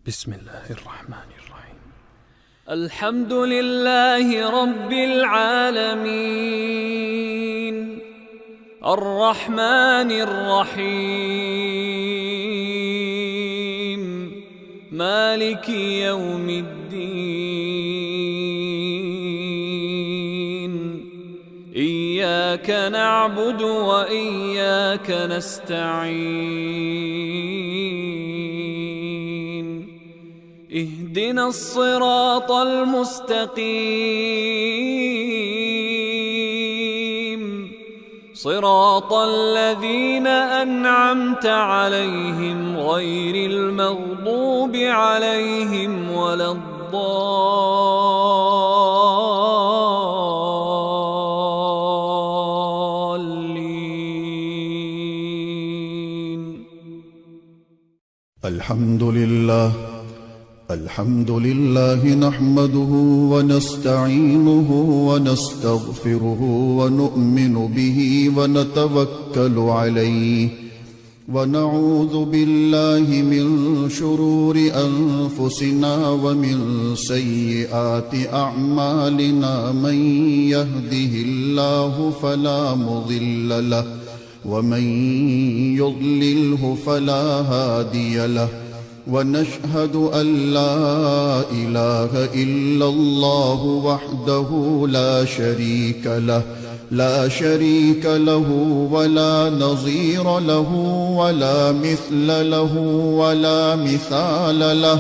بسم الله الرحمن الرحيم. الحمد لله رب العالمين الرحمن الرحيم مالك يوم الدين إياك نعبد وإياك نستعين اهدنا الصراط المستقيم صراط الذين أنعمت عليهم غير المغضوب عليهم ولا الضالين. الحمد لله نحمده ونستعينه ونستغفره ونؤمن به ونتوكل عليه ونعوذ بالله من شرور أنفسنا ومن سيئات أعمالنا من يهده الله فلا مضل له ومن يضلله فلا هادي له ونشهد أن لا إله إلا الله وحده لا شريك له ولا نظير له ولا مثل له ولا مثال له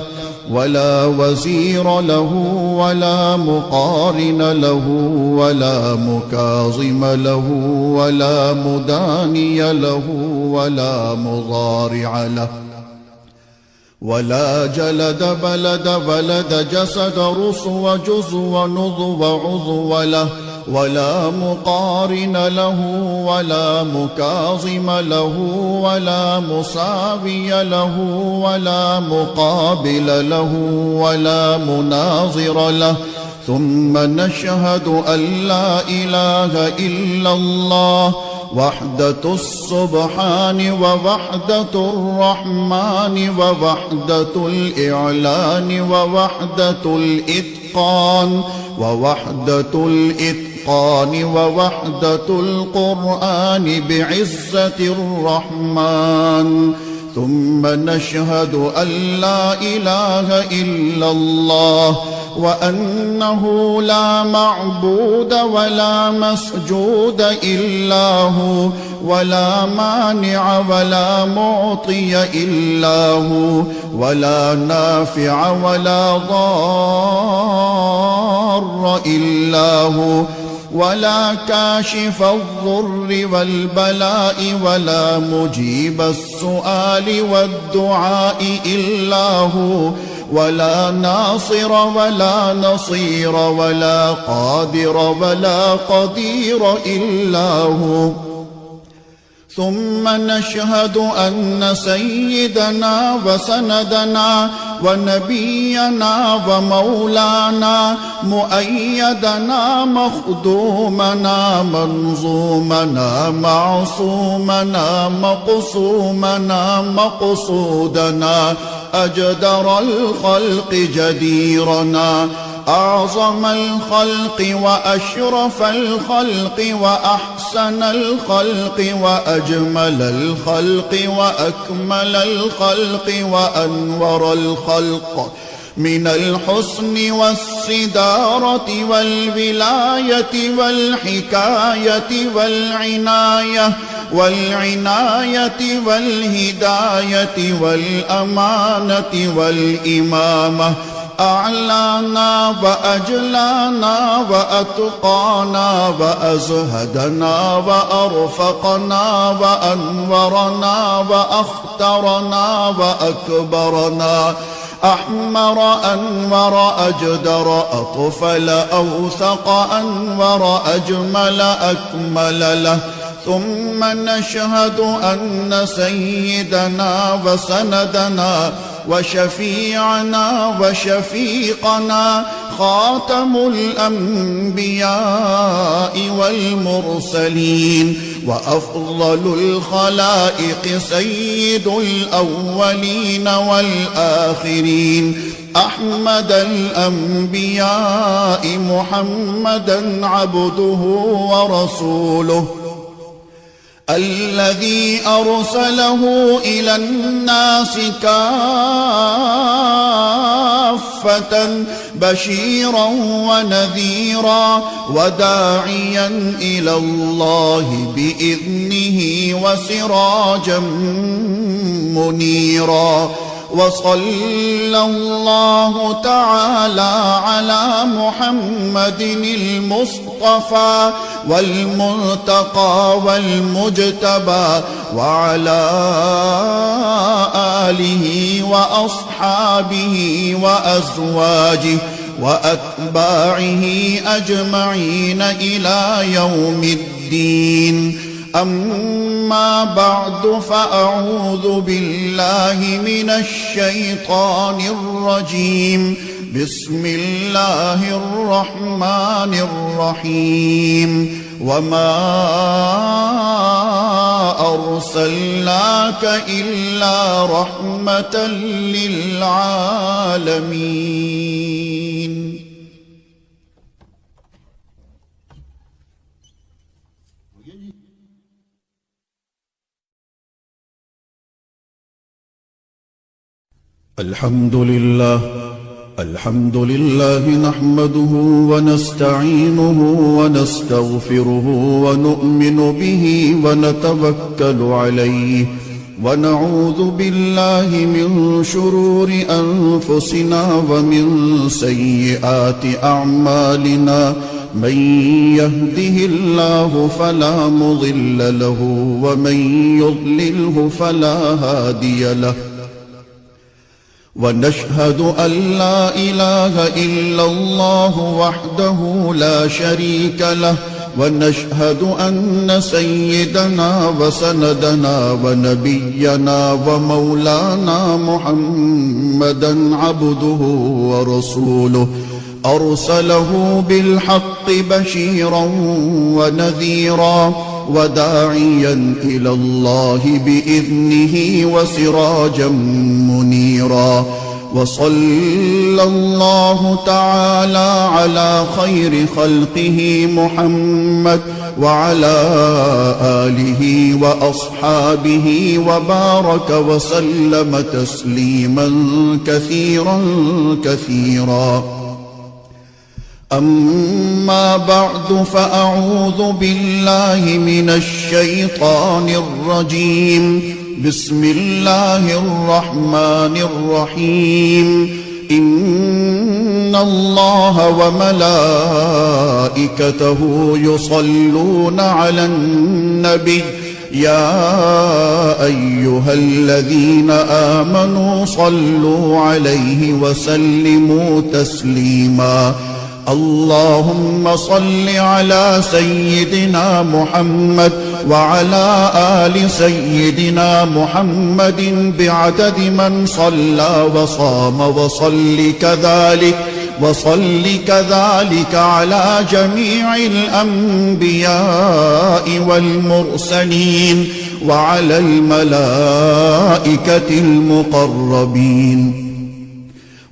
ولا وزير له ولا مقارن له ولا مكاظم له ولا مداني له ولا مضارع له ولا جلد بلد جسد رسو جزو نضو عضو له ولا مقارن له ولا مكاظم له ولا مساوي له ولا مقابل له ولا مناظر له ثم نشهد أن لا إله إلا الله وحدة السبحان ووحدة الرحمن ووحدة الإعلان ووحدة الإتقان ووحدة القرآن بعزة الرحمن ثم نشهد أن لا إله إلا الله وأنه لا معبود ولا مسجود إلا هو ولا مانع ولا معطي إلا هو ولا نافع ولا ضار إلا هو ولا كاشف الضر والبلاء ولا مجيب السؤال والدعاء إلا هو ولا ناصر ولا نصير ولا قادر ولا قدير إلا هو ثم نشهد أن سيدنا وسندنا ونبينا ومولانا مؤيدنا مخدومنا منظومنا معصومنا مقصومنا مقصودنا أجدر الخلق جديرنا أعظم الخلق وأشرف الخلق وأحسن الخلق وأجمل الخلق وأكمل الخلق وأنور الخلق من الحسن والصدارة والولاية والحكاية والعناية والهداية والأمانة والإمامة أعلانا وأجلانا وأتقانا وأزهدنا وأرفقنا وأنورنا وأخترنا وأكبرنا أحمر أنور أجدر أطفل أوثق أنور أجمل أكمل له ثم نشهد أن سيدنا وسندنا وشفيعنا وشفيقنا خاتم الأنبياء والمرسلين وأفضل الخلائق سيد الأولين والآخرين أحمد الأنبياء محمدا عبده ورسوله الذي أرسله إلى الناس كافة بشيرا ونذيرا وداعيا إلى الله بإذنه وسراجا منيرا. وصلى الله تعالى على محمد المصطفى والمنتقى والمجتبى وعلى آله وأصحابه وأزواجه وأتباعه أجمعين إلى يوم الدين. أما بعد فأعوذ بالله من الشيطان الرجيم. بسم الله الرحمن الرحيم. وما أرسلناك إلا رحمة للعالمين. الحمد لله نحمده ونستعينه ونستغفره ونؤمن به ونتوكل عليه ونعوذ بالله من شرور أنفسنا ومن سيئات أعمالنا. من يهده الله فلا مضل له ومن يضلله فلا هادي له. ونشهد أن لا إله إلا الله وحده لا شريك له. ونشهد أن سيدنا وسندنا ونبينا ومولانا محمدا عبده ورسوله أرسله بالحق بشيرا ونذيرا وداعيا إلى الله بإذنه وسراجا منيرا. وصلى الله تعالى على خير خلقه محمد وعلى آله وأصحابه وبارك وسلم تسليما كثيرا كثيرا. أما بعد فأعوذ بالله من الشيطان الرجيم. بسم الله الرحمن الرحيم. إن الله وملائكته يصلون على النبي يا أيها الذين آمنوا صلوا عليه وسلموا تسليما. اللهم صل على سيدنا محمد وعلى آل سيدنا محمد بعدد من صلى وصام وصل كذلك على جميع الأنبياء والمرسلين وعلى الملائكة المقربين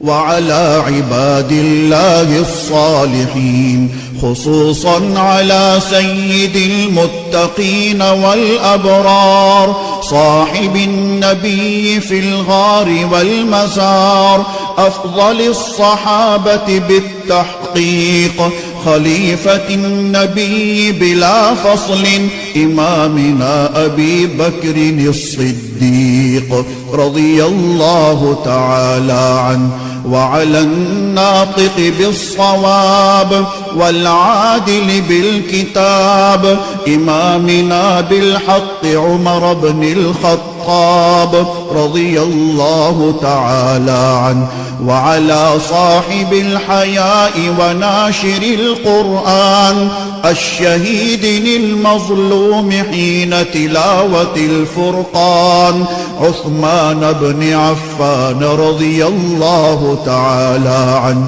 وعلى عباد الله الصالحين، خصوصا على سيد المتقين والأبرار صاحب النبي في الغار والمزار، أفضل الصحابة بالتحقيق، خليفة النبي بلا فصل، إمامنا أبي بكر الصديق رضي الله تعالى عنه، وعلى الناطق بالصواب والعادل بالكتاب إمامنا بالحق عمر بن الخطاب رضي الله تعالى عنه، وعلى صاحب الحياء وناشر القرآن الشهيد المظلوم حين تلاوة الفرقان عثمان بن عفان رضي الله تعالى عنه،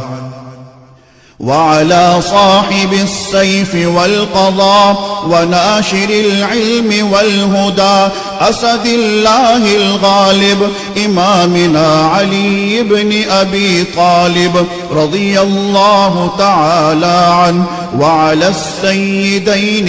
وعلى صاحب السيف والقضاء وناشر العلم والهدى أسد الله الغالب إمامنا علي بن أبي طالب رضي الله تعالى عنه وعلى السيدين